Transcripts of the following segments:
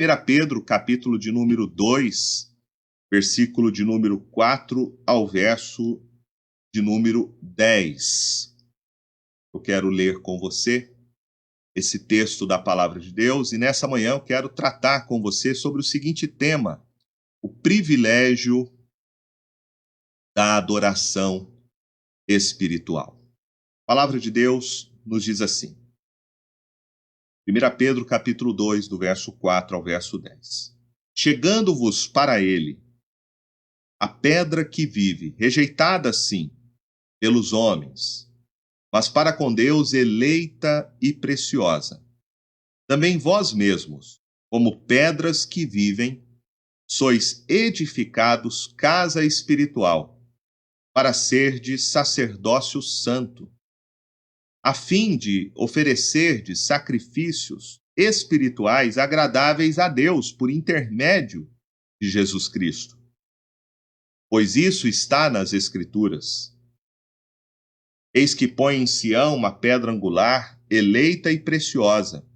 1 Pedro, capítulo de número 2, versículo de número 4 ao verso de número 10. Eu quero ler com você esse texto da palavra de Deus e nessa manhã eu quero tratar com você sobre o seguinte tema: o privilégio da adoração espiritual. A palavra de Deus nos diz assim: 1 Pedro capítulo 2, do verso 4 ao verso 10. Chegando-vos para ele, a pedra que vive, rejeitada sim pelos homens, mas para com Deus eleita e preciosa. Também vós mesmos, como pedras que vivem, sois edificados casa espiritual, para serdes sacerdócio santo, a fim de oferecerdes sacrifícios espirituais agradáveis a Deus por intermédio de Jesus Cristo. Pois isso está nas Escrituras. Eis que põe em Sião uma pedra angular, eleita e preciosa,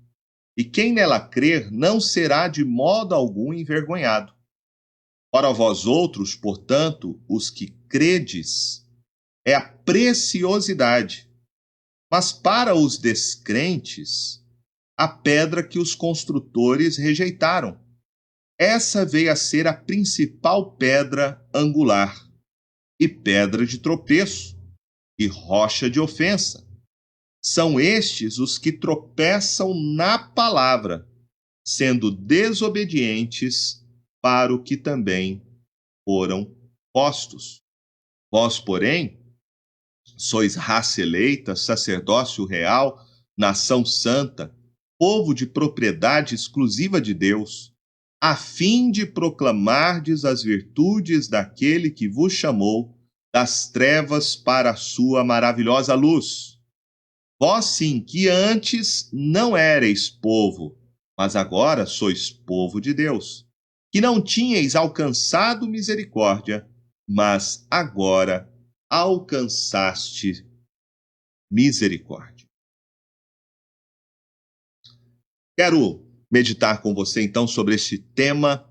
e quem nela crer não será de modo algum envergonhado. Ora vós outros, portanto, os que credes, é a preciosidade, mas para os descrentes, a pedra que os construtores rejeitaram. Essa veio a ser a principal pedra angular, e pedra de tropeço, e rocha de ofensa. São estes os que tropeçam na palavra, sendo desobedientes para o que também foram postos. Vós, porém, sois raça eleita, sacerdócio real, nação santa, povo de propriedade exclusiva de Deus, a fim de proclamardes as virtudes daquele que vos chamou das trevas para a sua maravilhosa luz. Vós sim, que antes não éreis povo, mas agora sois povo de Deus, que não tinhais alcançado misericórdia, mas agora alcançaste misericórdia. Quero meditar com você então sobre este tema,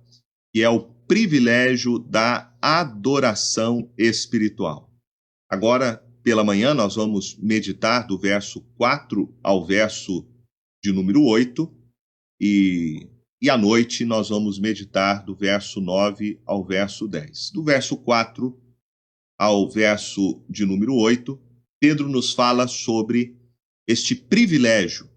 que é o privilégio da adoração espiritual. Agora, pela manhã, nós vamos meditar do verso 4 ao verso de número 8, e à noite nós vamos meditar do verso 9 ao verso 10. Do verso 4 ao verso de número 8, Pedro nos fala sobre este privilégio,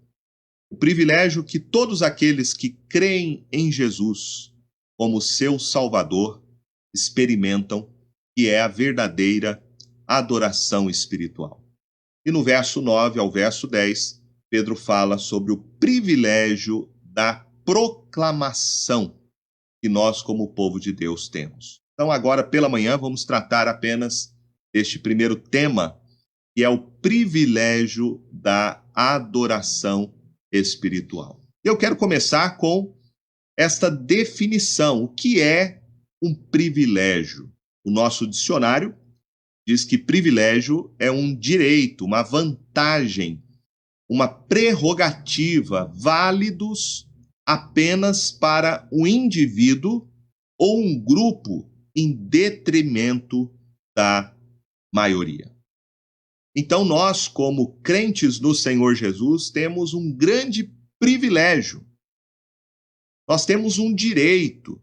o privilégio que todos aqueles que creem em Jesus como seu Salvador experimentam, que é a verdadeira adoração espiritual. E no verso 9 ao verso 10, Pedro fala sobre o privilégio da proclamação que nós, como povo de Deus, temos. Então, agora pela manhã, vamos tratar apenas deste primeiro tema, que é o privilégio da adoração espiritual. Eu quero começar com esta definição. O que é um privilégio? O nosso dicionário diz que privilégio é um direito, uma vantagem, uma prerrogativa válidos apenas para um indivíduo ou um grupo em detrimento da maioria. Então nós, como crentes no Senhor Jesus, temos um grande privilégio. Nós temos um direito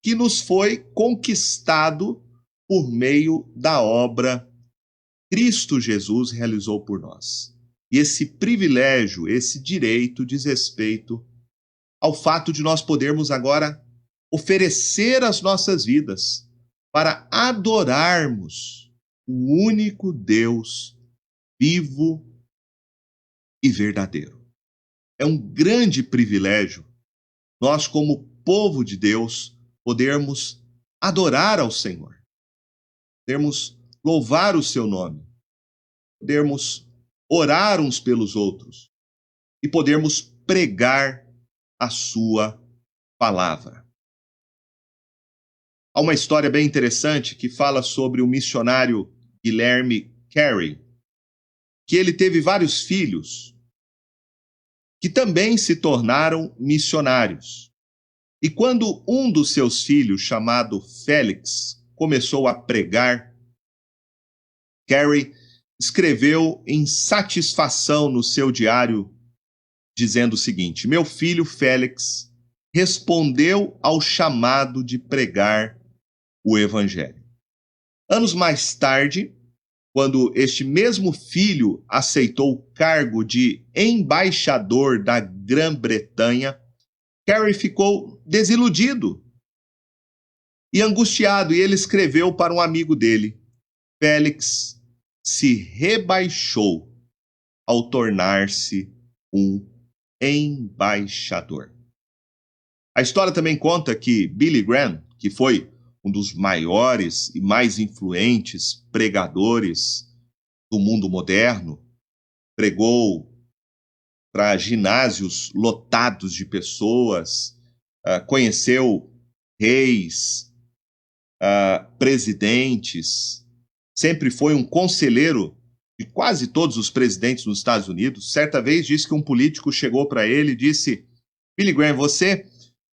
que nos foi conquistado por meio da obra que Cristo Jesus realizou por nós. E esse privilégio, esse direito diz respeito ao fato de nós podermos agora oferecer as nossas vidas para adorarmos o único Deus vivo e verdadeiro. É um grande privilégio nós, como povo de Deus, podermos adorar ao Senhor, podermos louvar o seu nome, podermos orar uns pelos outros e podermos pregar a sua palavra. Há uma história bem interessante que fala sobre o missionário Guilherme Carey, que ele teve vários filhos que também se tornaram missionários. E quando um dos seus filhos, chamado Félix, começou a pregar, Carey escreveu em satisfação no seu diário, dizendo o seguinte: meu filho Félix respondeu ao chamado de pregar o evangelho. Anos mais tarde, quando este mesmo filho aceitou o cargo de embaixador da Grã-Bretanha, Carey ficou desiludido e angustiado, e ele escreveu para um amigo dele: Félix se rebaixou ao tornar-se um embaixador. A história também conta que Billy Graham, que foi um dos maiores e mais influentes pregadores do mundo moderno, pregou para ginásios lotados de pessoas, conheceu reis, presidentes, sempre foi um conselheiro de quase todos os presidentes nos Estados Unidos. Certa vez disse que um político chegou para ele e disse: Billy Graham, você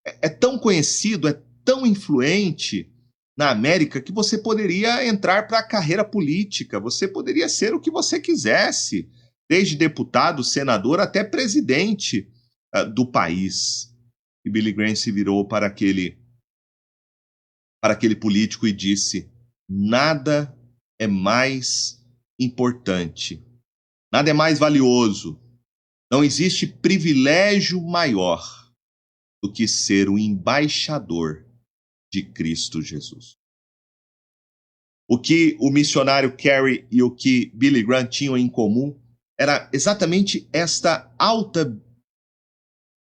é tão conhecido, é tão influente na América que você poderia entrar para a carreira política, você poderia ser o que você quisesse, desde deputado, senador até presidente do país. E Billy Graham se virou para aquele político e disse: nada é mais importante, nada é mais valioso, não existe privilégio maior do que ser o embaixador de Cristo Jesus. O que o missionário Carey e o que Billy Graham tinham em comum era exatamente esta alta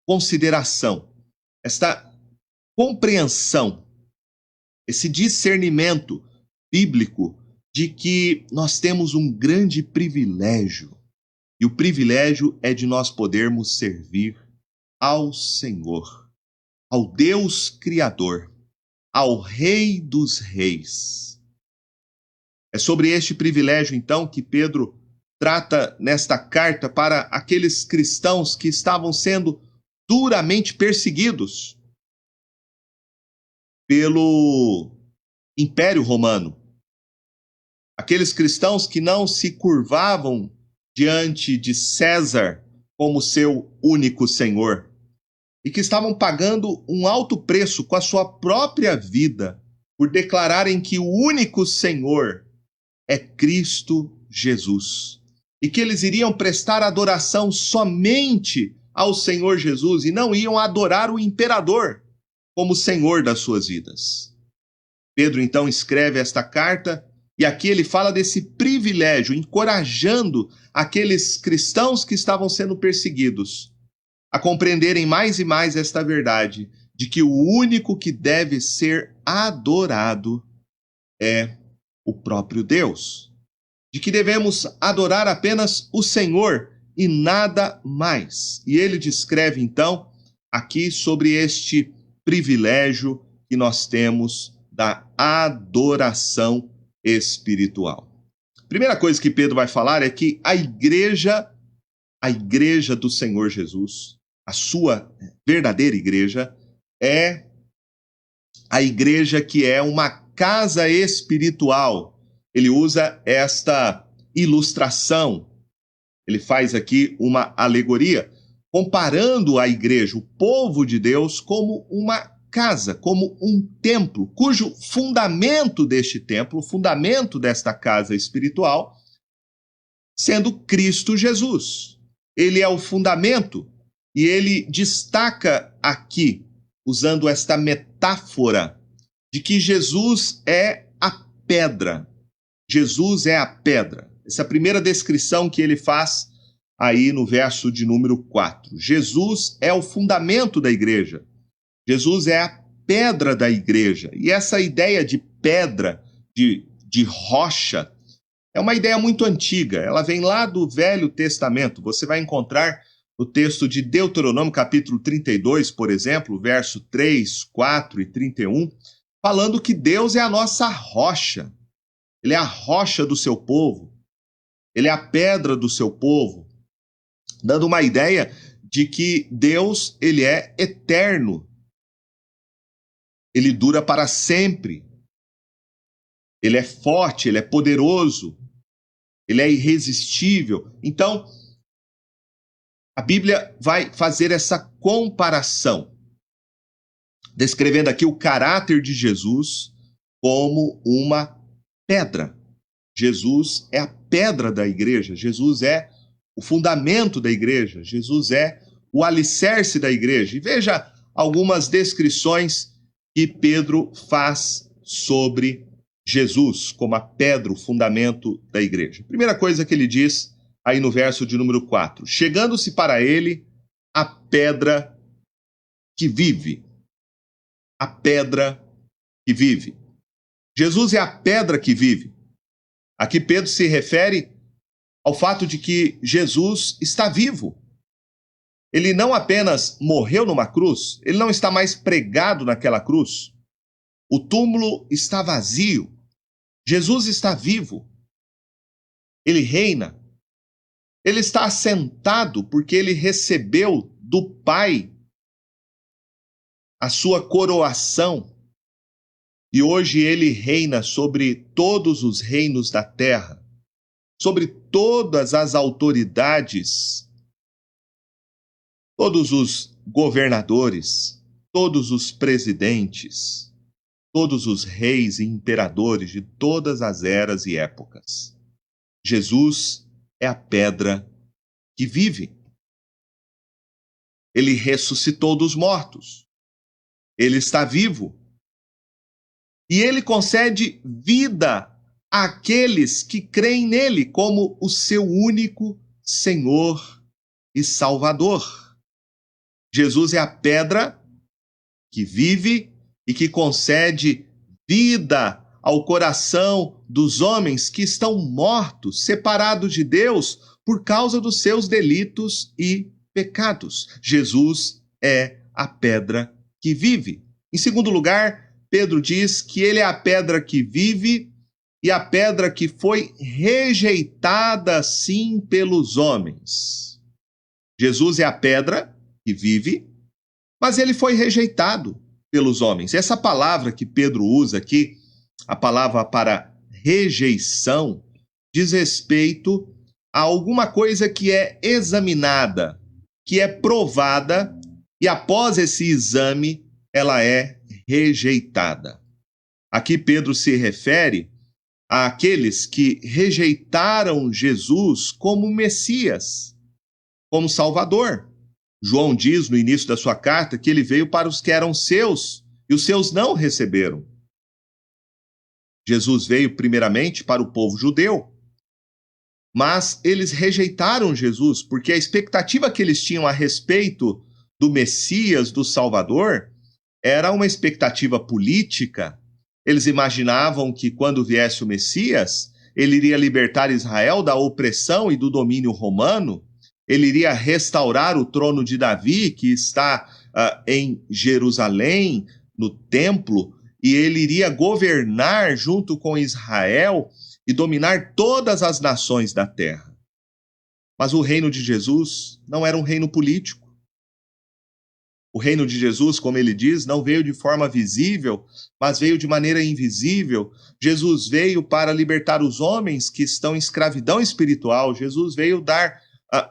consideração, esta compreensão, esse discernimento bíblico de que nós temos um grande privilégio, e o privilégio é de nós podermos servir ao Senhor, ao Deus Criador, ao Rei dos Reis. É sobre este privilégio, então, que Pedro trata nesta carta para aqueles cristãos que estavam sendo duramente perseguidos pelo Império Romano. Aqueles cristãos que não se curvavam diante de César como seu único Senhor e que estavam pagando um alto preço com a sua própria vida por declararem que o único Senhor é Cristo Jesus e que eles iriam prestar adoração somente ao Senhor Jesus e não iam adorar o imperador como Senhor das suas vidas. Pedro então escreve esta carta e aqui ele fala desse privilégio, encorajando aqueles cristãos que estavam sendo perseguidos a compreenderem mais e mais esta verdade de que o único que deve ser adorado é o próprio Deus, de que devemos adorar apenas o Senhor e nada mais. E ele descreve então aqui sobre este privilégio que nós temos da adoração espiritual. Primeira coisa que Pedro vai falar é que a igreja do Senhor Jesus, a sua verdadeira igreja, é a igreja que é uma casa espiritual. Ele usa esta ilustração, ele faz aqui uma alegoria, comparando a igreja, o povo de Deus, como uma casa, como um templo, cujo fundamento deste templo, o fundamento desta casa espiritual, sendo Cristo Jesus. Ele é o fundamento e ele destaca aqui, usando esta metáfora, de que Jesus é a pedra. Jesus é a pedra. Essa é a primeira descrição que ele faz aí no verso de número 4. Jesus é o fundamento da igreja. Jesus é a pedra da igreja. E essa ideia de pedra, de rocha, é uma ideia muito antiga. Ela vem lá do Velho Testamento. Você vai encontrar no texto de Deuteronômio, capítulo 32, por exemplo, verso 3, 4 e 31, falando que Deus é a nossa rocha. Ele é a rocha do seu povo. Ele é a pedra do seu povo. Dando uma ideia de que Deus, ele é eterno. ele dura para sempre. Ele é forte, ele é poderoso, ele é irresistível. Então, a Bíblia vai fazer essa comparação, descrevendo aqui o caráter de Jesus como uma pedra. Jesus é a pedra da igreja, Jesus é o fundamento da igreja, Jesus é o alicerce da igreja. E veja algumas descrições que Pedro faz sobre Jesus como a pedra, o fundamento da igreja. Primeira coisa que ele diz aí no verso de número 4: chegando-se para ele a pedra que vive. A pedra que vive. Jesus é a pedra que vive. Aqui Pedro se refere ao fato de que Jesus está vivo. Ele não apenas morreu numa cruz, ele não está mais pregado naquela cruz. O túmulo está vazio. Jesus está vivo. Ele reina. Ele está assentado porque ele recebeu do Pai a sua coroação. E hoje ele reina sobre todos os reinos da terra, sobre todas as autoridades, todos os governadores, todos os presidentes, todos os reis e imperadores de todas as eras e épocas. Jesus é a pedra que vive. Ele ressuscitou dos mortos. Ele está vivo. E ele concede vida àqueles que creem nele como o seu único Senhor e Salvador. Jesus é a pedra que vive e que concede vida ao coração dos homens que estão mortos, separados de Deus por causa dos seus delitos e pecados. Jesus é a pedra que vive. Em segundo lugar, Pedro diz que ele é a pedra que vive e a pedra que foi rejeitada, sim, pelos homens. Jesus é a pedra que vive, mas ele foi rejeitado pelos homens. Essa palavra que Pedro usa aqui, a palavra para rejeição, diz respeito a alguma coisa que é examinada, que é provada, e após esse exame, ela é rejeitada. Aqui Pedro se refere àqueles que rejeitaram Jesus como Messias, como Salvador. João diz no início da sua carta que ele veio para os que eram seus e os seus não receberam. Jesus veio primeiramente para o povo judeu, mas eles rejeitaram Jesus porque a expectativa que eles tinham a respeito do Messias, do Salvador, era uma expectativa política. Eles imaginavam que quando viesse o Messias, ele iria libertar Israel da opressão e do domínio romano, ele iria restaurar o trono de Davi, que está em Jerusalém, no templo, e ele iria governar junto com Israel e dominar todas as nações da terra. Mas o reino de Jesus não era um reino político. O reino de Jesus, como ele diz, não veio de forma visível, mas veio de maneira invisível. Jesus veio para libertar os homens que estão em escravidão espiritual. Jesus veio dar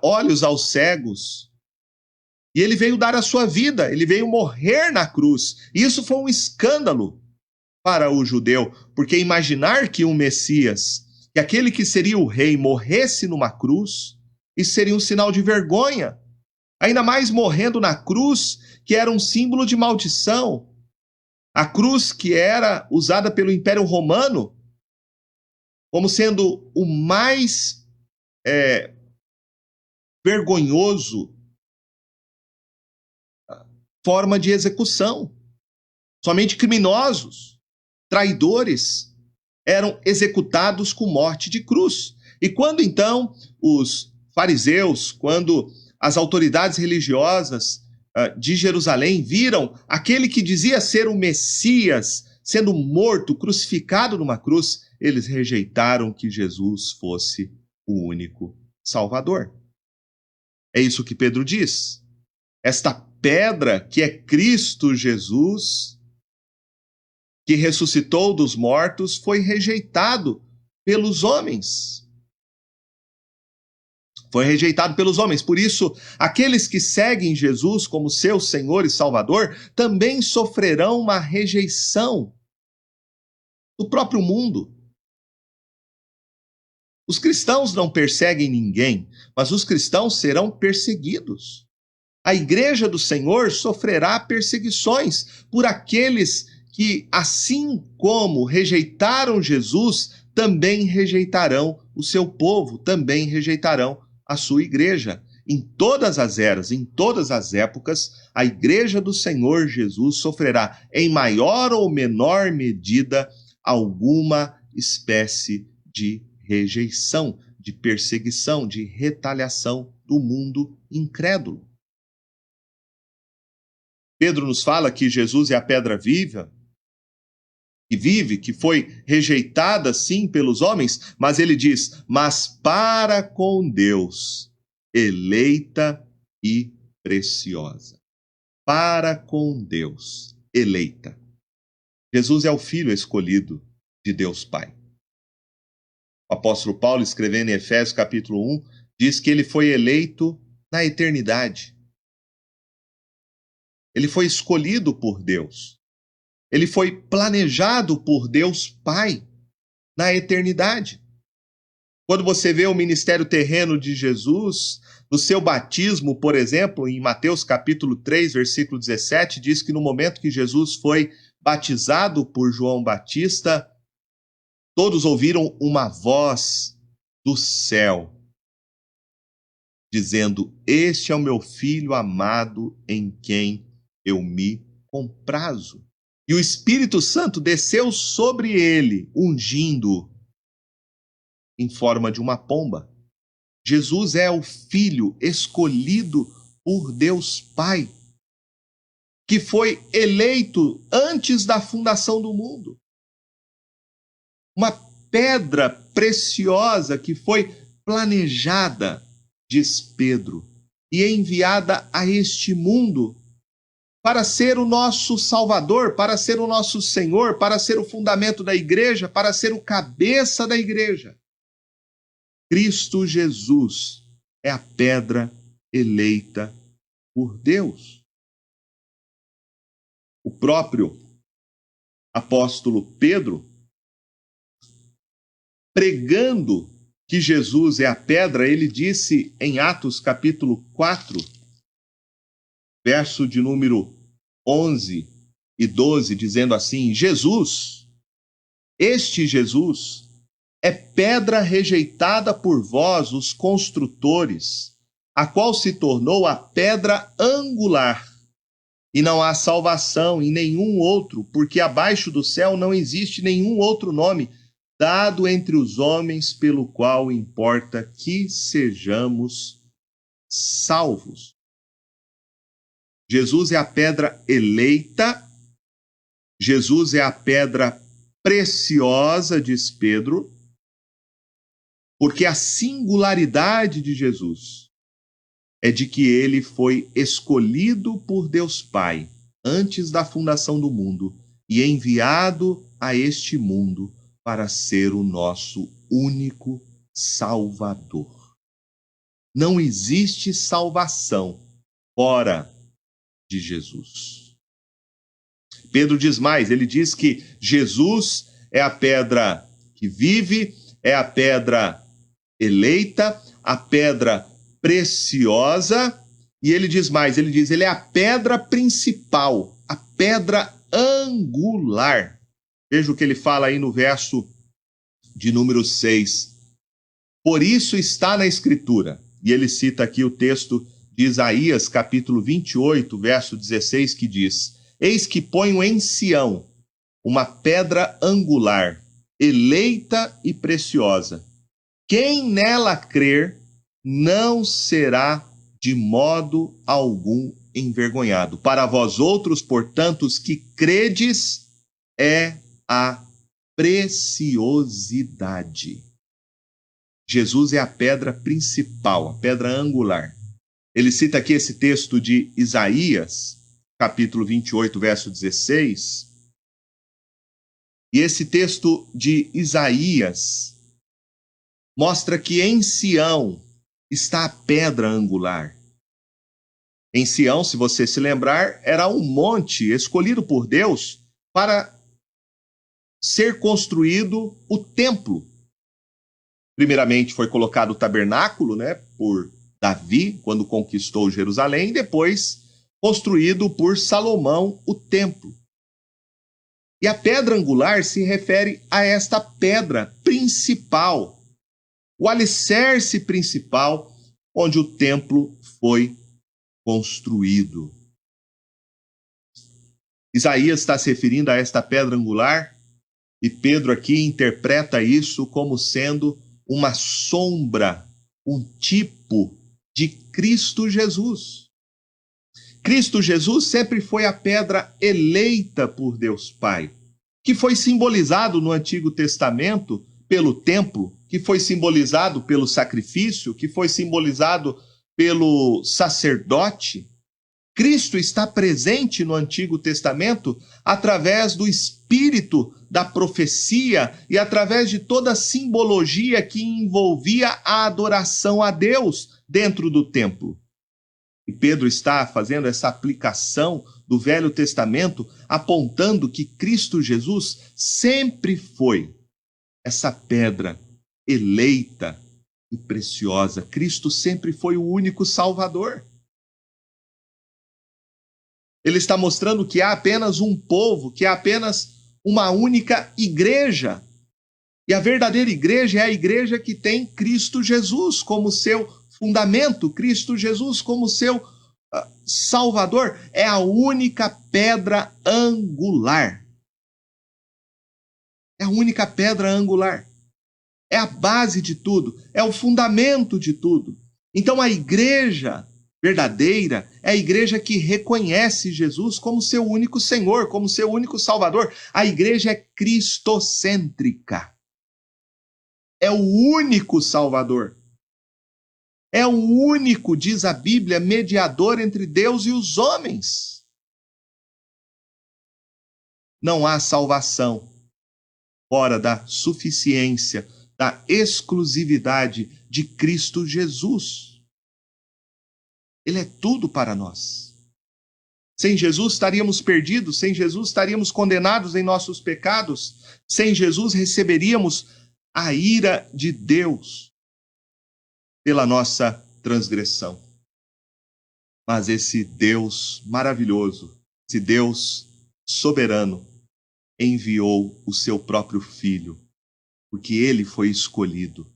olhos aos cegos. E ele veio dar a sua vida, ele veio morrer na cruz. E isso foi um escândalo para o judeu, porque imaginar que um Messias, que aquele que seria o rei, morresse numa cruz, isso seria um sinal de vergonha. Ainda mais morrendo na cruz, que era um símbolo de maldição. A cruz que era usada pelo Império Romano como sendo o mais vergonhoso forma de execução. Somente criminosos, traidores, eram executados com morte de cruz. E quando então os fariseus, quando as autoridades religiosas de Jerusalém viram aquele que dizia ser o Messias sendo morto, crucificado numa cruz, eles rejeitaram que Jesus fosse o único Salvador. É isso que Pedro diz. Esta pedra que é Cristo Jesus que ressuscitou dos mortos, foi rejeitado pelos homens. Foi rejeitado pelos homens. Por isso, aqueles que seguem Jesus como seu Senhor e Salvador também sofrerão uma rejeição do próprio mundo. Os cristãos não perseguem ninguém, mas os cristãos serão perseguidos. A igreja do Senhor sofrerá perseguições por aqueles que, assim como rejeitaram Jesus, também rejeitarão o seu povo, também rejeitarão a sua igreja. Em todas as eras, em todas as épocas, a igreja do Senhor Jesus sofrerá, em maior ou menor medida, alguma espécie de rejeição, de perseguição, de retaliação do mundo incrédulo. Pedro nos fala que Jesus é a pedra viva, que foi rejeitada sim pelos homens, mas ele diz, mas para com Deus, eleita e preciosa. Para com Deus, eleita. Jesus é o Filho escolhido de Deus Pai. O apóstolo Paulo, escrevendo em Efésios capítulo 1, diz que ele foi eleito na eternidade. Ele foi escolhido por Deus. Ele foi planejado por Deus Pai na eternidade. Quando você vê o ministério terreno de Jesus, no seu batismo, por exemplo, em Mateus capítulo 3, versículo 17, diz que no momento que Jesus foi batizado por João Batista, todos ouviram uma voz do céu, dizendo, este é o meu filho amado em quem eu me comprazo. E o Espírito Santo desceu sobre ele, ungindo-o em forma de uma pomba. Jesus é o Filho escolhido por Deus Pai, que foi eleito antes da fundação do mundo. Uma pedra preciosa que foi planejada, diz Pedro, e enviada a este mundo para ser o nosso Salvador, para ser o nosso Senhor, para ser o fundamento da igreja, para ser o cabeça da igreja. Cristo Jesus é a pedra eleita por Deus. O próprio apóstolo Pedro, pregando que Jesus é a pedra, ele disse em Atos capítulo 4, verso de número 11 e 12, dizendo assim, Jesus, este Jesus, é pedra rejeitada por vós, os construtores, a qual se tornou a pedra angular. E não há salvação em nenhum outro, porque abaixo do céu não existe nenhum outro nome dado entre os homens pelo qual importa que sejamos salvos. Jesus é a pedra eleita, Jesus é a pedra preciosa, diz Pedro, porque a singularidade de Jesus é de que ele foi escolhido por Deus Pai antes da fundação do mundo e enviado a este mundo para ser o nosso único Salvador. Não existe salvação fora de Jesus. Pedro diz mais, ele diz que Jesus é a pedra que vive, é a pedra eleita, a pedra preciosa, e ele diz mais, ele diz, ele é a pedra principal, a pedra angular. Veja o que ele fala aí no verso de número 6. Por isso está na Escritura, e ele cita aqui o texto de Isaías, capítulo 28, verso 16, que diz, eis que ponho em Sião uma pedra angular, eleita e preciosa. Quem nela crer não será de modo algum envergonhado. Para vós outros, portanto, os que credes, é a preciosidade. Jesus é a pedra principal, a pedra angular. Ele cita aqui esse texto de Isaías, capítulo 28, verso 16, E esse texto de Isaías mostra que em Sião está a pedra angular. Em Sião, se você se lembrar, era um monte escolhido por Deus para ser construído o templo. Primeiramente foi colocado o tabernáculo, né, por Davi, quando conquistou Jerusalém, e depois construído por Salomão o templo. E a pedra angular se refere a esta pedra principal, o alicerce principal onde o templo foi construído. Isaías está se referindo a esta pedra angular e Pedro aqui interpreta isso como sendo uma sombra, um tipo de Cristo Jesus. Cristo Jesus sempre foi a pedra eleita por Deus Pai, que foi simbolizado no Antigo Testamento pelo templo, que foi simbolizado pelo sacrifício, que foi simbolizado pelo sacerdote. Cristo está presente no Antigo Testamento através do espírito da profecia e através de toda a simbologia que envolvia a adoração a Deus dentro do templo. E Pedro está fazendo essa aplicação do Velho Testamento, apontando que Cristo Jesus sempre foi essa pedra eleita e preciosa. Cristo sempre foi o único Salvador. Ele está mostrando que há apenas um povo, que há apenas uma única igreja. E a verdadeira igreja é a igreja que tem Cristo Jesus como seu fundamento, Cristo Jesus como seu Salvador. É a única pedra angular. É a única pedra angular. É a base de tudo, é o fundamento de tudo. Então a igreja verdadeira é a igreja que reconhece Jesus como seu único Senhor, como seu único Salvador. A igreja é cristocêntrica. É o único Salvador. É o único, diz a Bíblia, mediador entre Deus e os homens. Não há salvação fora da suficiência, da exclusividade de Cristo Jesus. Ele é tudo para nós. Sem Jesus estaríamos perdidos, sem Jesus estaríamos condenados em nossos pecados, sem Jesus receberíamos a ira de Deus pela nossa transgressão. Mas esse Deus maravilhoso, esse Deus soberano, enviou o seu próprio Filho, porque ele foi escolhido.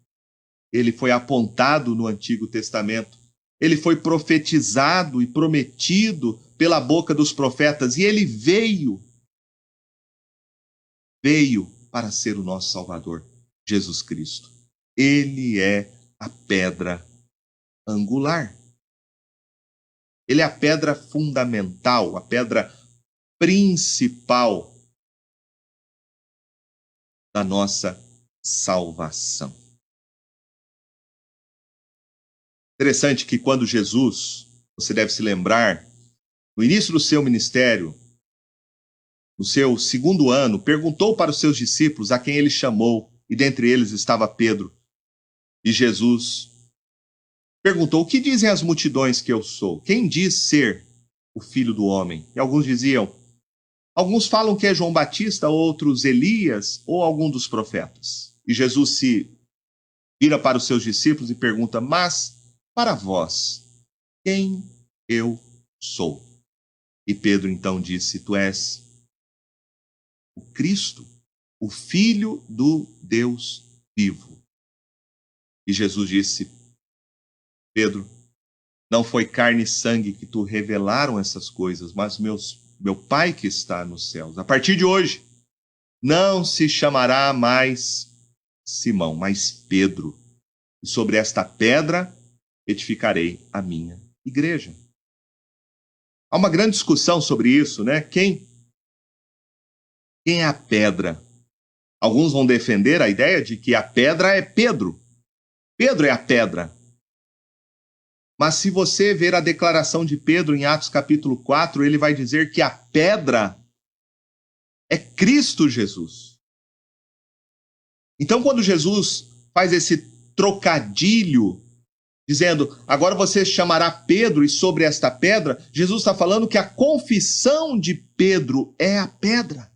Ele foi apontado no Antigo Testamento. Ele foi profetizado e prometido pela boca dos profetas. E ele veio para ser o nosso Salvador, Jesus Cristo. Ele é a pedra angular. Ele é a pedra fundamental, a pedra principal da nossa salvação. Interessante que quando Jesus, você deve se lembrar, no início do seu ministério, no seu segundo ano, perguntou para os seus discípulos a quem ele chamou, e dentre eles estava Pedro. E Jesus perguntou: o que dizem as multidões que eu sou? Quem diz ser o Filho do Homem? E alguns diziam, alguns falam que é João Batista, outros Elias ou algum dos profetas. E Jesus se vira para os seus discípulos e pergunta: mas para vós, quem eu sou? E Pedro então disse: tu és o Cristo, o Filho do Deus vivo. E Jesus disse: Pedro, não foi carne e sangue que tu revelaram essas coisas, mas meu Pai que está nos céus. A partir de hoje, não se chamará mais Simão, mas Pedro. E sobre esta pedra edificarei a minha igreja. Há uma grande discussão sobre isso, né? Quem é a pedra? Alguns vão defender a ideia de que a pedra é Pedro. Pedro é a pedra. Mas se você ver a declaração de Pedro em Atos capítulo 4, ele vai dizer que a pedra é Cristo Jesus. Então, quando Jesus faz esse trocadilho, dizendo, agora você chamará Pedro e sobre esta pedra, Jesus está falando que a confissão de Pedro é a pedra.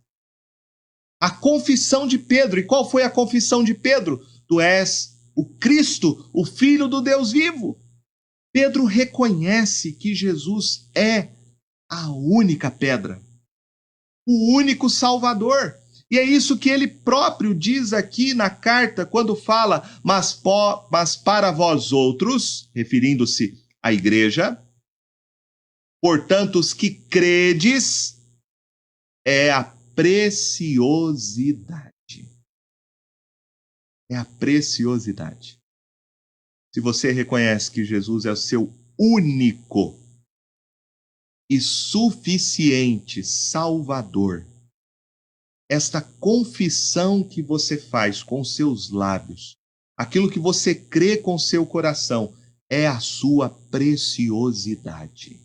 A confissão de Pedro. E qual foi a confissão de Pedro? Tu és o Cristo, o Filho do Deus vivo. Pedro reconhece que Jesus é a única pedra, o único Salvador. E é isso que ele próprio diz aqui na carta, quando fala, mas para vós outros, referindo-se à igreja, portanto, os que credes, é a preciosidade. É a preciosidade. Se você reconhece que Jesus é o seu único e suficiente Salvador, esta confissão que você faz com seus lábios, aquilo que você crê com seu coração, é a sua preciosidade.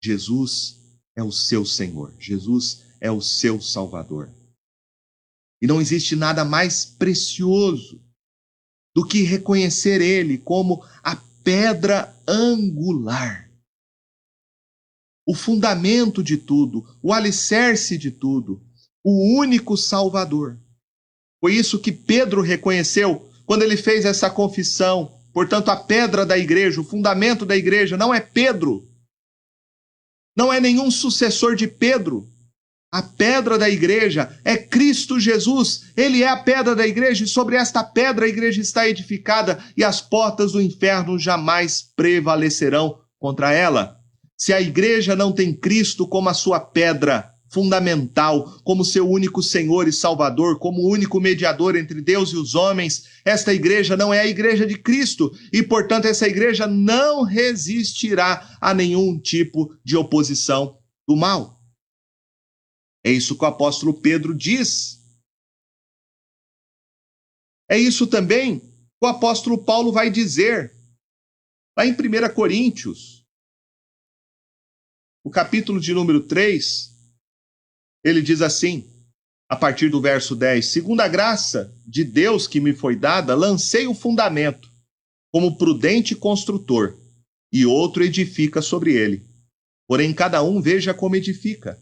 Jesus é o seu Senhor, Jesus é o seu Salvador. E não existe nada mais precioso do que reconhecer Ele como a pedra angular, o fundamento de tudo, o alicerce de tudo, o único Salvador. Foi isso que Pedro reconheceu quando ele fez essa confissão. Portanto, a pedra da igreja, o fundamento da igreja não é Pedro, não é nenhum sucessor de Pedro. A pedra da igreja é Cristo Jesus. Ele é a pedra da igreja e sobre esta pedra a igreja está edificada e as portas do inferno jamais prevalecerão contra ela. Se a igreja não tem Cristo como a sua pedra fundamental, como seu único Senhor e Salvador, como o único mediador entre Deus e os homens, esta igreja não é a igreja de Cristo e, portanto, essa igreja não resistirá a nenhum tipo de oposição do mal. É isso que o apóstolo Pedro diz. É isso também que o apóstolo Paulo vai dizer lá em 1 Coríntios, o capítulo de número 3, ele diz assim, a partir do verso 10, segundo a graça de Deus que me foi dada, lancei o fundamento, como prudente construtor, e outro edifica sobre ele. Porém, cada um veja como edifica.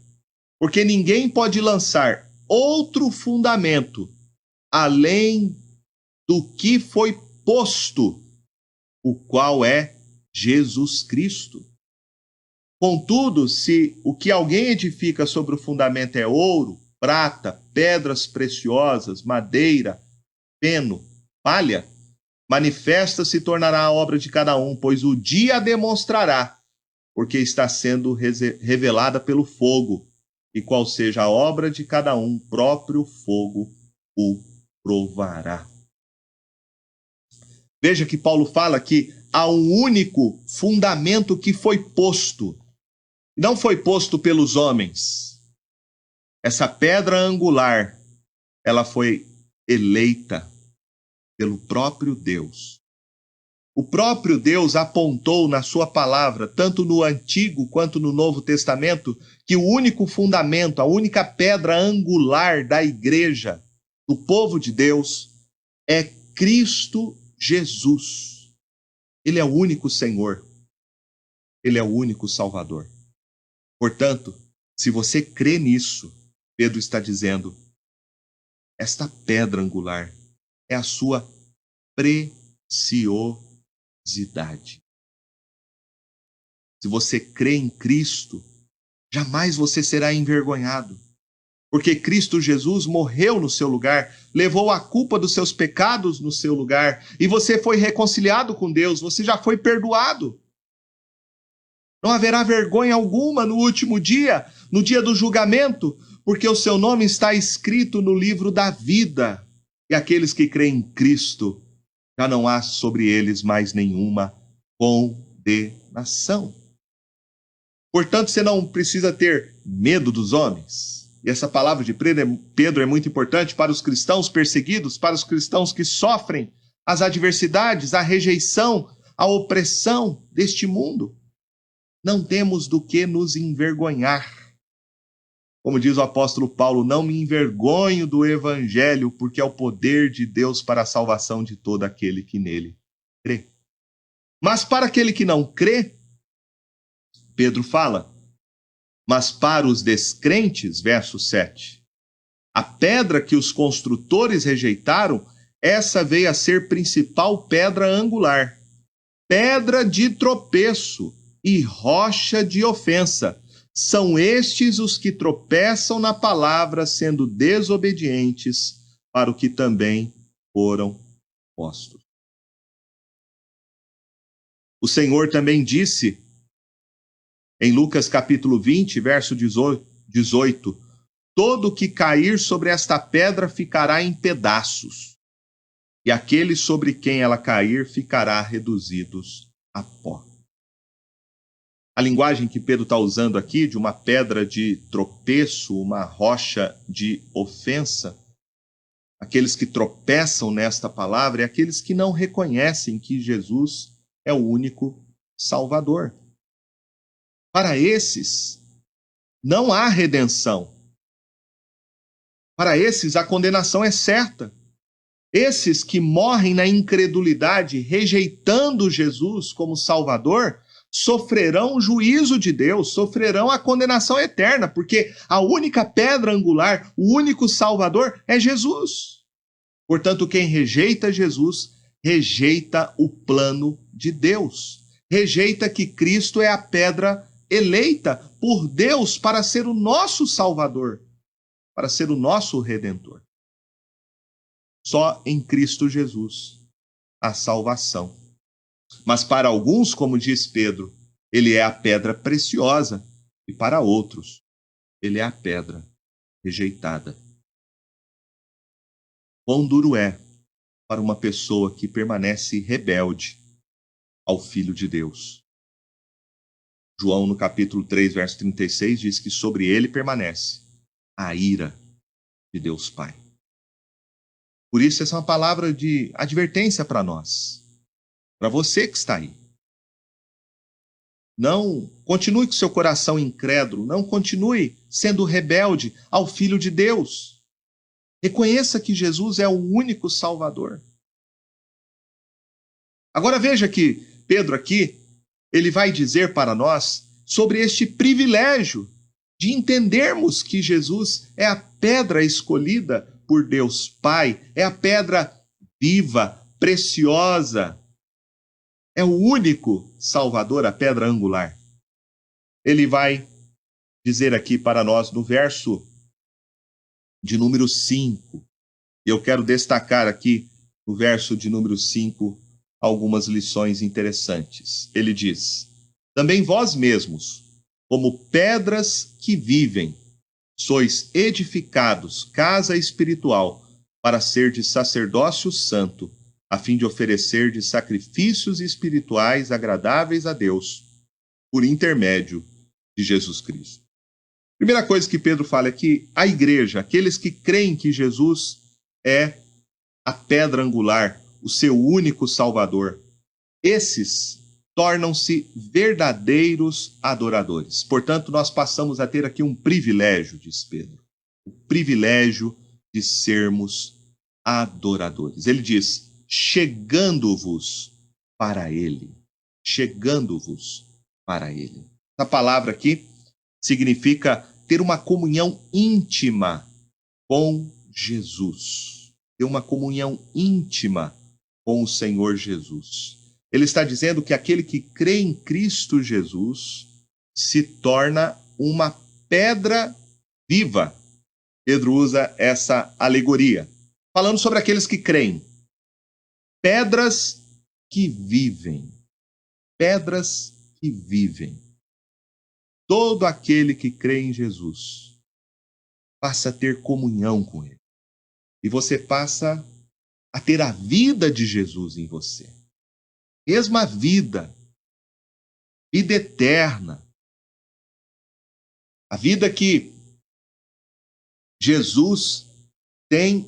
Porque ninguém pode lançar outro fundamento além do que foi posto, o qual é Jesus Cristo. Contudo, se o que alguém edifica sobre o fundamento é ouro, prata, pedras preciosas, madeira, feno, palha, manifesta se tornará a obra de cada um, pois o dia a demonstrará, porque está sendo revelada pelo fogo, e qual seja a obra de cada um, próprio fogo o provará. Veja que Paulo fala que há um único fundamento que foi posto. Não foi posto pelos homens. Essa pedra angular, ela foi eleita pelo próprio Deus. O próprio Deus apontou na sua palavra, tanto no Antigo quanto no Novo Testamento, que o único fundamento, a única pedra angular da igreja, do povo de Deus, é Cristo Jesus. Ele é o único Senhor. Ele é o único Salvador. Portanto, se você crê nisso, Pedro está dizendo, esta pedra angular é a sua preciosidade. Se você crê em Cristo, jamais você será envergonhado, porque Cristo Jesus morreu no seu lugar, levou a culpa dos seus pecados no seu lugar, e você foi reconciliado com Deus, você já foi perdoado. Não haverá vergonha alguma no último dia, no dia do julgamento, porque o seu nome está escrito no livro da vida, e aqueles que creem em Cristo, já não há sobre eles mais nenhuma condenação. Portanto, você não precisa ter medo dos homens. E essa palavra de Pedro é muito importante para os cristãos perseguidos, para os cristãos que sofrem as adversidades, a rejeição, a opressão deste mundo. Não temos do que nos envergonhar. Como diz o apóstolo Paulo, não me envergonho do evangelho, porque é o poder de Deus para a salvação de todo aquele que nele crê. Mas para aquele que não crê, Pedro fala, mas para os descrentes, verso 7, a pedra que os construtores rejeitaram, essa veio a ser principal pedra angular, pedra de tropeço e rocha de ofensa. São estes os que tropeçam na palavra, sendo desobedientes para o que também foram postos. O Senhor também disse, em Lucas capítulo 20, verso 18, todo que cair sobre esta pedra ficará em pedaços, e aquele sobre quem ela cair ficará reduzidos a pó. A linguagem que Pedro está usando aqui, de uma pedra de tropeço, uma rocha de ofensa, aqueles que tropeçam nesta palavra, é aqueles que não reconhecem que Jesus é o único Salvador. Para esses, não há redenção. Para esses, a condenação é certa. Esses que morrem na incredulidade, rejeitando Jesus como Salvador, sofrerão o juízo de Deus, sofrerão a condenação eterna, porque a única pedra angular, o único Salvador é Jesus. Portanto, quem rejeita Jesus, rejeita o plano de Deus. Rejeita que Cristo é a pedra eleita por Deus para ser o nosso Salvador, para ser o nosso Redentor. Só em Cristo Jesus há salvação. Mas para alguns, como diz Pedro, ele é a pedra preciosa, e para outros, ele é a pedra rejeitada. Quão duro é para uma pessoa que permanece rebelde ao Filho de Deus. João, no capítulo 3, verso 36, diz que sobre ele permanece a ira de Deus Pai. Por isso, essa é uma palavra de advertência para nós, para você que está aí. Não continue com seu coração incrédulo, não continue sendo rebelde ao Filho de Deus. Reconheça que Jesus é o único Salvador. Agora veja que Pedro aqui, ele vai dizer para nós sobre este privilégio de entendermos que Jesus é a pedra escolhida por Deus Pai, é a pedra viva, preciosa, é o único Salvador, a pedra angular. Ele vai dizer aqui para nós no verso de número 5, eu quero destacar aqui no verso de número 5 algumas lições interessantes. Ele diz, também vós mesmos, como pedras que vivem, sois edificados, casa espiritual, para ser de sacerdócio santo, a fim de oferecer de sacrifícios espirituais agradáveis a Deus, por intermédio de Jesus Cristo. Primeira coisa que Pedro fala é que a igreja, aqueles que creem que Jesus é a pedra angular, o seu único Salvador, esses tornam-se verdadeiros adoradores. Portanto, nós passamos a ter aqui um privilégio, diz Pedro, o privilégio de sermos adoradores. Ele diz, chegando-vos para ele. Chegando-vos para ele. Essa palavra aqui significa ter uma comunhão íntima com Jesus. Ter uma comunhão íntima com o Senhor Jesus. Ele está dizendo que aquele que crê em Cristo Jesus se torna uma pedra viva. Pedro usa essa alegoria, falando sobre aqueles que creem. Pedras que vivem. Pedras que vivem. Todo aquele que crê em Jesus passa a ter comunhão com ele. E você passa a ter a vida de Jesus em você. Mesma vida. Vida eterna. A vida que Jesus tem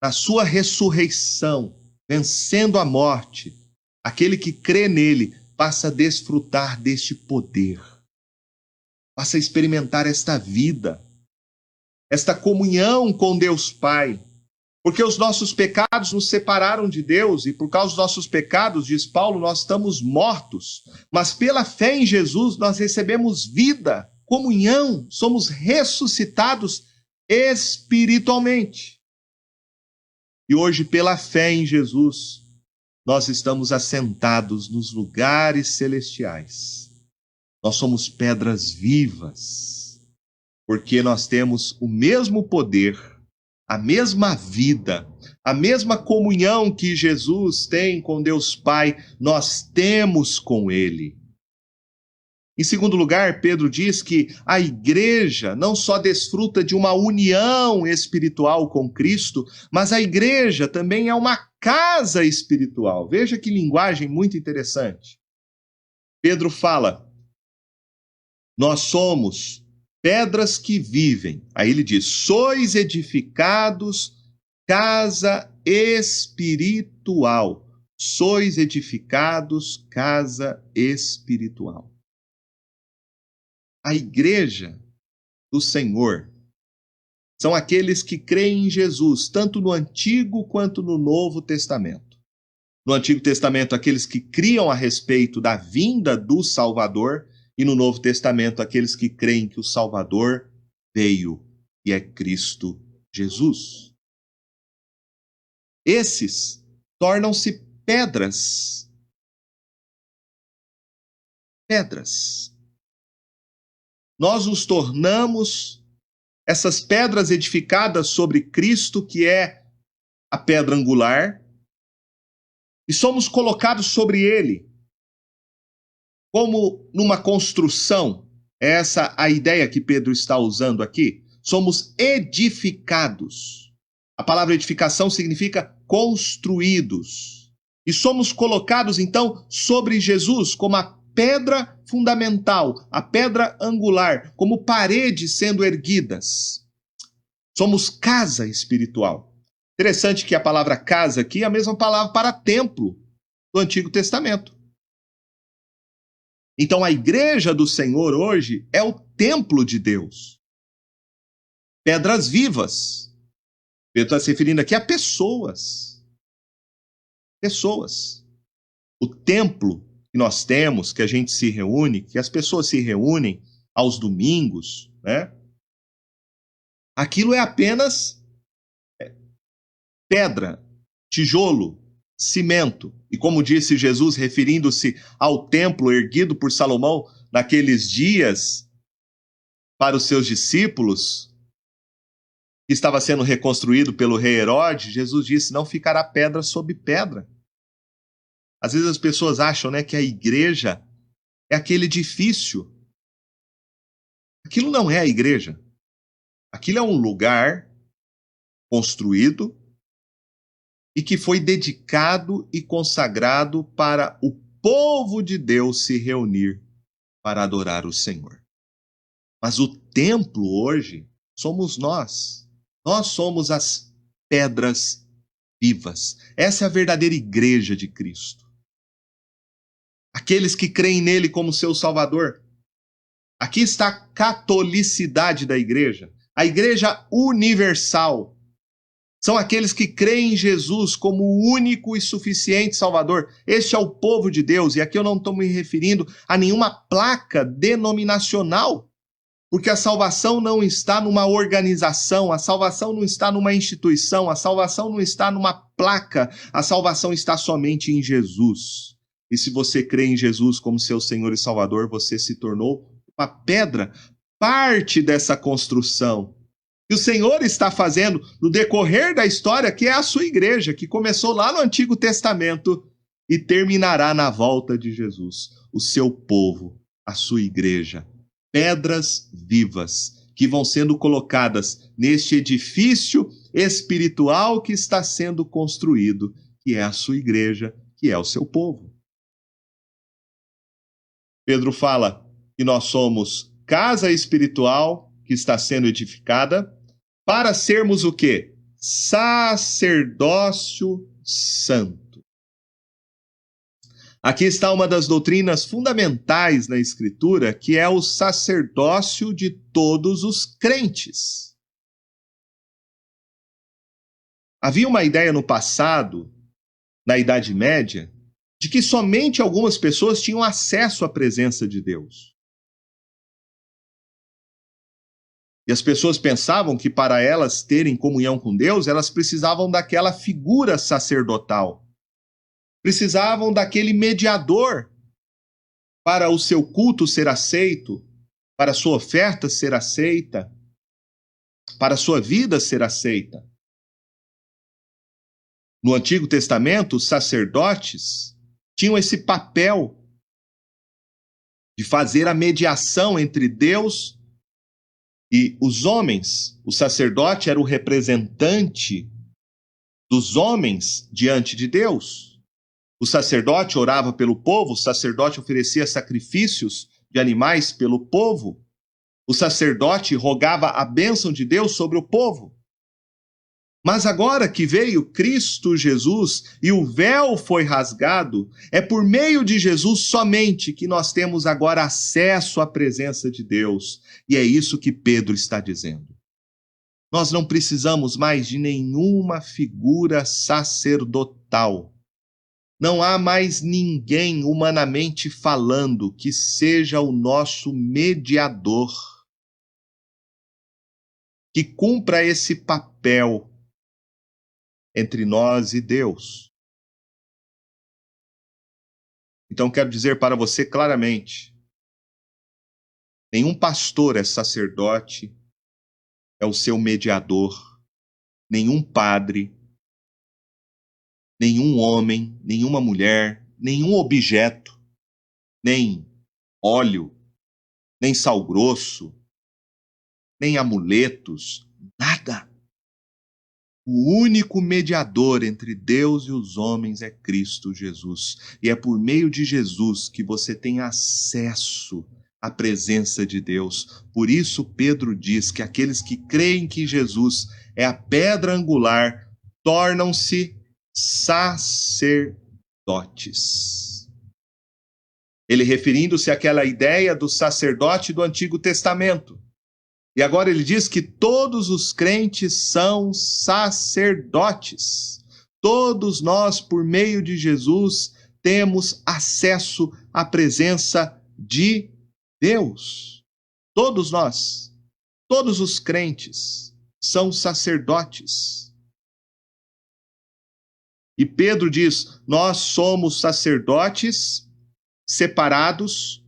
na sua ressurreição, vencendo a morte. Aquele que crê nele passa a desfrutar deste poder. Passa a experimentar esta vida. esta comunhão com Deus Pai. Porque os nossos pecados nos separaram de Deus e por causa dos nossos pecados, diz Paulo, nós estamos mortos. Mas pela fé em Jesus nós recebemos vida, comunhão, somos ressuscitados espiritualmente. E hoje, pela fé em Jesus, nós estamos assentados nos lugares celestiais. Nós somos pedras vivas, porque nós temos o mesmo poder, a mesma vida, a mesma comunhão que Jesus tem com Deus Pai, nós temos com Ele. Em segundo lugar, Pedro diz que a igreja não só desfruta de uma união espiritual com Cristo, mas a igreja também é uma casa espiritual. Veja que linguagem muito interessante. Pedro fala, nós somos pedras que vivem. Aí ele diz, sois edificados casa espiritual. Sois edificados casa espiritual. A igreja do Senhor são aqueles que creem em Jesus, tanto no Antigo quanto no Novo Testamento. No Antigo Testamento, aqueles que criam a respeito da vinda do Salvador, e no Novo Testamento, aqueles que creem que o Salvador veio e é Cristo Jesus. Esses tornam-se pedras. Pedras. Nós nos tornamos essas pedras edificadas sobre Cristo, que é a pedra angular, e somos colocados sobre ele, como numa construção. Essa a ideia que Pedro está usando aqui. Somos edificados. A palavra edificação significa construídos. E somos colocados, então, sobre Jesus, como a pedra fundamental, a pedra angular, como paredes sendo erguidas. Somos casa espiritual. Interessante que a palavra casa aqui é a mesma palavra para templo do Antigo Testamento. Então a igreja do Senhor hoje é o templo de Deus. Pedras vivas. Pedro está se referindo aqui a pessoas. Pessoas. O templo que nós temos, que a gente se reúne, que as pessoas se reúnem aos domingos, né? Aquilo é apenas pedra, tijolo, cimento. E como disse Jesus, referindo-se ao templo erguido por Salomão naqueles dias para os seus discípulos, que estava sendo reconstruído pelo rei Herodes, Jesus disse, não ficará pedra sobre pedra. Às vezes as pessoas acham, né, que a igreja é aquele edifício. Aquilo não é a igreja. Aquilo é um lugar construído e que foi dedicado e consagrado para o povo de Deus se reunir para adorar o Senhor. Mas o templo hoje somos nós. Nós somos as pedras vivas. Essa é a verdadeira igreja de Cristo. Aqueles que creem nele como seu Salvador. Aqui está a catolicidade da igreja. A igreja universal. São aqueles que creem em Jesus como o único e suficiente Salvador. Este é o povo de Deus. E aqui eu não estou me referindo a nenhuma placa denominacional. Porque a salvação não está numa organização, a salvação não está numa instituição, a salvação não está numa placa, a salvação está somente em Jesus. E se você crê em Jesus como seu Senhor e Salvador, você se tornou uma pedra, parte dessa construção. E o Senhor está fazendo no decorrer da história, que é a sua igreja, que começou lá no Antigo Testamento e terminará na volta de Jesus. O seu povo, a sua igreja. Pedras vivas que vão sendo colocadas neste edifício espiritual que está sendo construído, que é a sua igreja, que é o seu povo. Pedro fala que nós somos casa espiritual que está sendo edificada para sermos o quê? Sacerdócio santo. Aqui está uma das doutrinas fundamentais na Escritura, que é o sacerdócio de todos os crentes. Havia uma ideia no passado, na Idade Média, de que somente algumas pessoas tinham acesso à presença de Deus. E as pessoas pensavam que para elas terem comunhão com Deus, elas precisavam daquela figura sacerdotal. Precisavam daquele mediador para o seu culto ser aceito, para a sua oferta ser aceita, para a sua vida ser aceita. No Antigo Testamento, os sacerdotes tinham esse papel de fazer a mediação entre Deus e os homens. O sacerdote era o representante dos homens diante de Deus. O sacerdote orava pelo povo, o sacerdote oferecia sacrifícios de animais pelo povo. O sacerdote rogava a bênção de Deus sobre o povo. Mas agora que veio Cristo Jesus e o véu foi rasgado, é por meio de Jesus somente que nós temos agora acesso à presença de Deus. E é isso que Pedro está dizendo. Nós não precisamos mais de nenhuma figura sacerdotal. Não há mais ninguém, humanamente falando, que seja o nosso mediador, que cumpra esse papel entre nós e Deus. Então quero dizer para você claramente, nenhum pastor é sacerdote, é o seu mediador, nenhum padre, nenhum homem, nenhuma mulher, nenhum objeto, nem óleo, nem sal grosso, nem amuletos, nada. O único mediador entre Deus e os homens é Cristo Jesus. E é por meio de Jesus que você tem acesso à presença de Deus. Por isso Pedro diz que aqueles que creem que Jesus é a pedra angular tornam-se sacerdotes. Ele referindo-se àquela ideia do sacerdote do Antigo Testamento. E agora ele diz que todos os crentes são sacerdotes. Todos nós, por meio de Jesus, temos acesso à presença de Deus. Todos nós, todos os crentes são sacerdotes. E Pedro diz, nós somos sacerdotes separados,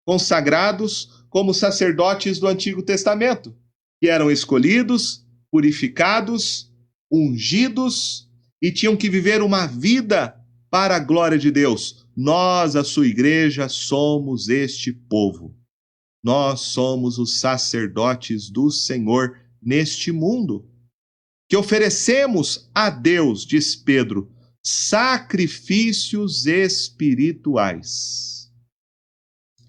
consagrados, como sacerdotes do Antigo Testamento, que eram escolhidos, purificados, ungidos e tinham que viver uma vida para a glória de Deus. Nós, a sua igreja, somos este povo. Nós somos os sacerdotes do Senhor neste mundo, que oferecemos a Deus, diz Pedro, sacrifícios espirituais.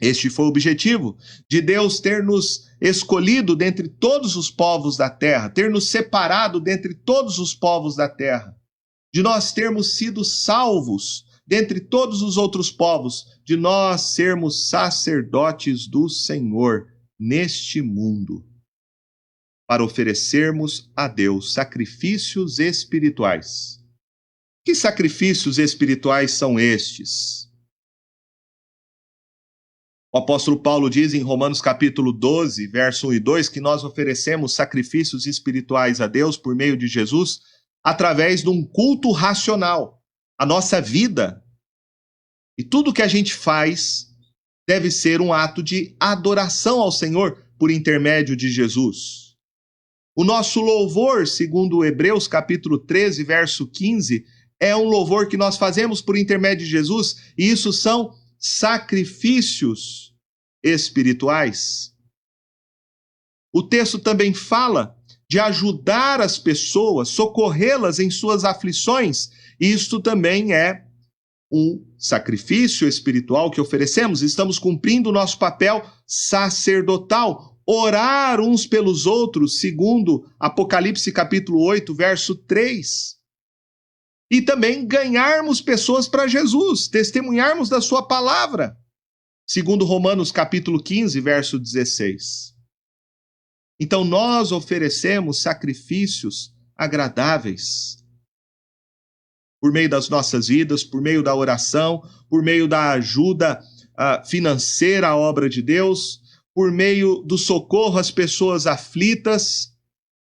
Este foi o objetivo de Deus ter nos escolhido dentre todos os povos da terra, ter nos separado dentre todos os povos da terra, de nós termos sido salvos dentre todos os outros povos, de nós sermos sacerdotes do Senhor neste mundo, para oferecermos a Deus sacrifícios espirituais. Que sacrifícios espirituais são estes? O apóstolo Paulo diz em Romanos capítulo 12, verso 1 e 2, que nós oferecemos sacrifícios espirituais a Deus por meio de Jesus através de um culto racional. A nossa vida e tudo que a gente faz deve ser um ato de adoração ao Senhor por intermédio de Jesus. O nosso louvor, segundo Hebreus capítulo 13, verso 15, é um louvor que nós fazemos por intermédio de Jesus, e isso são sacrifícios espirituais. O texto também fala de ajudar as pessoas, socorrê-las em suas aflições. Isto também é um sacrifício espiritual que oferecemos. Estamos cumprindo o nosso papel sacerdotal, orar uns pelos outros, segundo Apocalipse capítulo 8, verso 3. E também ganharmos pessoas para Jesus, testemunharmos da sua palavra, segundo Romanos capítulo 15, verso 16. Então nós oferecemos sacrifícios agradáveis por meio das nossas vidas, por meio da oração, por meio da ajuda financeira à obra de Deus, por meio do socorro às pessoas aflitas,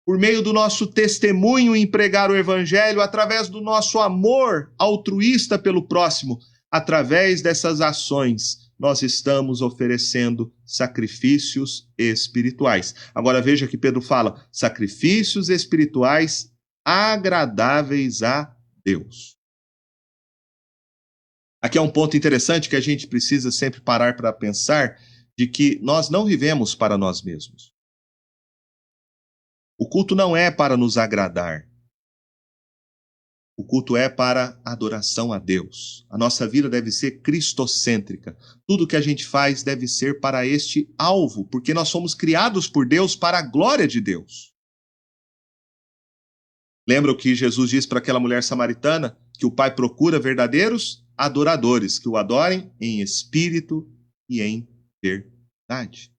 por meio do nosso testemunho em pregar o evangelho, através do nosso amor altruísta pelo próximo, através dessas ações, nós estamos oferecendo sacrifícios espirituais. Agora veja que Pedro fala, sacrifícios espirituais agradáveis a Deus. Aqui é um ponto interessante que a gente precisa sempre parar para pensar, de que nós não vivemos para nós mesmos. O culto não é para nos agradar. O culto é para adoração a Deus. A nossa vida deve ser cristocêntrica. Tudo que a gente faz deve ser para este alvo, porque nós somos criados por Deus para a glória de Deus. Lembra o que Jesus disse para aquela mulher samaritana? Que o Pai procura verdadeiros adoradores, que o adorem em espírito e em verdade.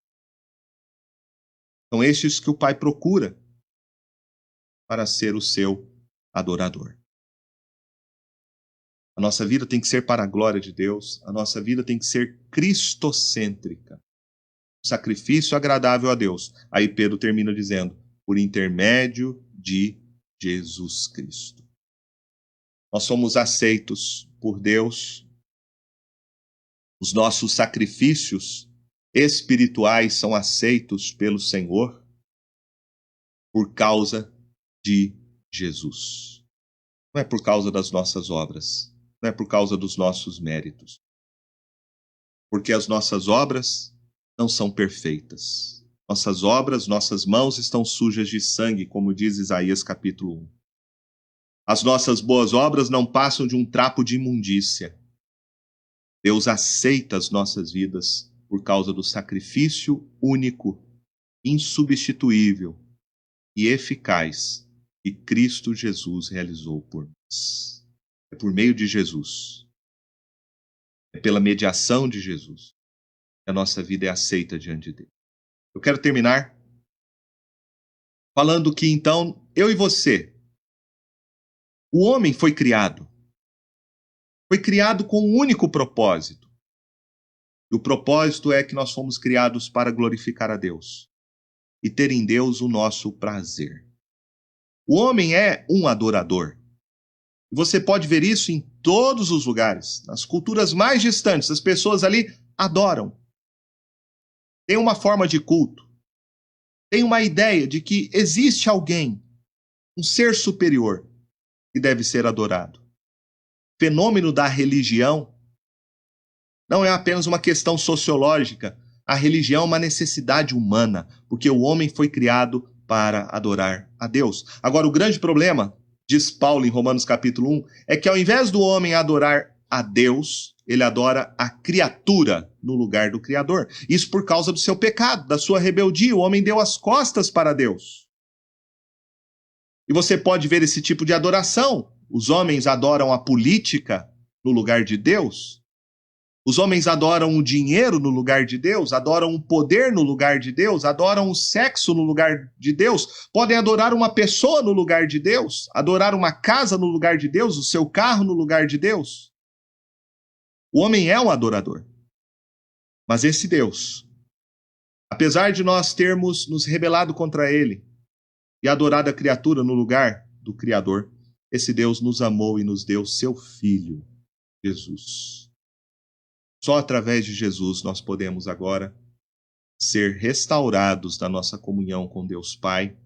São estes que o Pai procura para ser o seu adorador. A nossa vida tem que ser para a glória de Deus, a nossa vida tem que ser cristocêntrica. Sacrifício agradável a Deus. Aí Pedro termina dizendo, por intermédio de Jesus Cristo. Nós somos aceitos por Deus. Os nossos sacrifícios espirituais são aceitos pelo Senhor por causa de Jesus. Não é por causa das nossas obras. Não é por causa dos nossos méritos. Porque as nossas obras não são perfeitas. Nossas obras, nossas mãos estão sujas de sangue, como diz Isaías capítulo 1. As nossas boas obras não passam de um trapo de imundícia. Deus aceita as nossas vidas por causa do sacrifício único, insubstituível e eficaz que Cristo Jesus realizou por nós. É por meio de Jesus. É pela mediação de Jesus que a nossa vida é aceita diante de Deus. Eu quero terminar falando que, então, eu e você, o homem foi criado com um único propósito. E o propósito é que nós fomos criados para glorificar a Deus e ter em Deus o nosso prazer. O homem é um adorador. Você pode ver isso em todos os lugares. Nas culturas mais distantes, as pessoas ali adoram. Tem uma forma de culto. Tem uma ideia de que existe alguém, um ser superior, que deve ser adorado. O fenômeno da religião não é apenas uma questão sociológica. A religião é uma necessidade humana, porque o homem foi criado para adorar a Deus. Agora, o grande problema, diz Paulo em Romanos capítulo 1, é que ao invés do homem adorar a Deus, ele adora a criatura no lugar do Criador. Isso por causa do seu pecado, da sua rebeldia. O homem deu as costas para Deus. E você pode ver esse tipo de adoração. Os homens adoram a política no lugar de Deus. Os homens adoram o dinheiro no lugar de Deus, adoram o poder no lugar de Deus, adoram o sexo no lugar de Deus, podem adorar uma pessoa no lugar de Deus, adorar uma casa no lugar de Deus, o seu carro no lugar de Deus. O homem é um adorador. Mas esse Deus, apesar de nós termos nos rebelado contra ele e adorado a criatura no lugar do Criador, esse Deus nos amou e nos deu seu Filho, Jesus. Só através de Jesus nós podemos agora ser restaurados da nossa comunhão com Deus Pai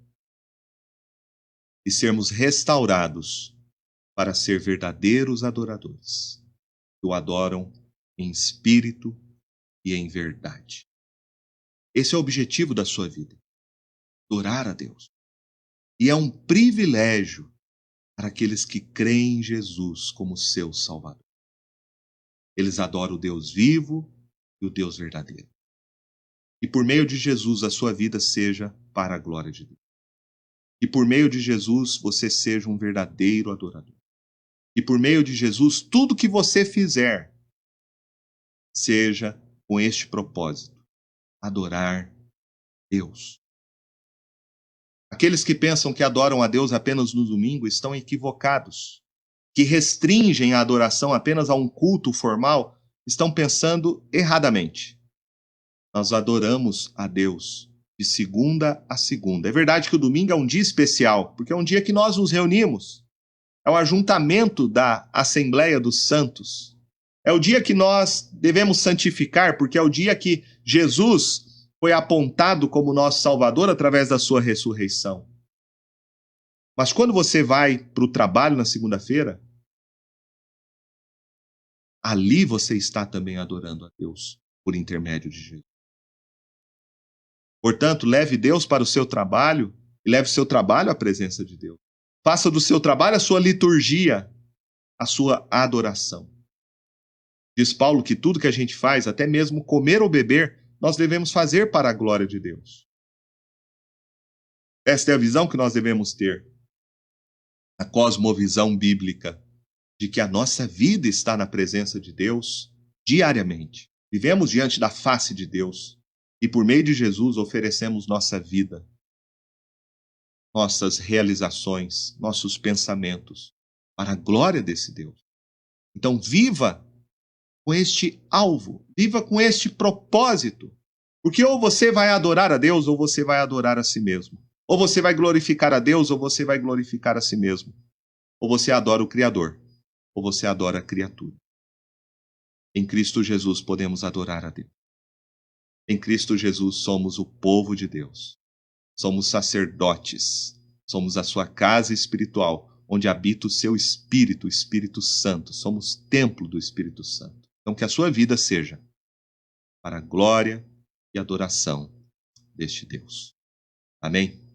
e sermos restaurados para ser verdadeiros adoradores, que o adoram em espírito e em verdade. Esse é o objetivo da sua vida, adorar a Deus. E é um privilégio para aqueles que creem em Jesus como seu Salvador. Eles adoram o Deus vivo e o Deus verdadeiro. E por meio de Jesus a sua vida seja para a glória de Deus. E por meio de Jesus você seja um verdadeiro adorador. E por meio de Jesus tudo que você fizer seja com este propósito: adorar Deus. Aqueles que pensam que adoram a Deus apenas no domingo estão equivocados. que restringem a adoração apenas a um culto formal, estão pensando erradamente. Nós adoramos a Deus de segunda a segunda. É verdade que o domingo é um dia especial, porque é um dia que nós nos reunimos. É o ajuntamento da Assembleia dos Santos. É o dia que nós devemos santificar, porque é o dia que Jesus foi apontado como nosso Salvador através da sua ressurreição. Mas quando você vai para o trabalho na segunda-feira, ali você está também adorando a Deus por intermédio de Jesus. Portanto, leve Deus para o seu trabalho e leve o seu trabalho à presença de Deus. Faça do seu trabalho a sua liturgia, a sua adoração. Diz Paulo que tudo que a gente faz, até mesmo comer ou beber, nós devemos fazer para a glória de Deus. Esta é a visão que nós devemos ter. A cosmovisão bíblica de que a nossa vida está na presença de Deus diariamente. Vivemos diante da face de Deus e por meio de Jesus oferecemos nossa vida, nossas realizações, nossos pensamentos para a glória desse Deus. Então viva com este alvo, viva com este propósito, porque ou você vai adorar a Deus ou você vai adorar a si mesmo. Ou você vai glorificar a Deus ou você vai glorificar a si mesmo. Ou você adora o Criador ou você adora a criatura. Em Cristo Jesus podemos adorar a Deus. Em Cristo Jesus somos o povo de Deus. Somos sacerdotes. Somos a sua casa espiritual, onde habita o seu Espírito, o Espírito Santo. Somos templo do Espírito Santo. Então que a sua vida seja para a glória e adoração deste Deus. Amém?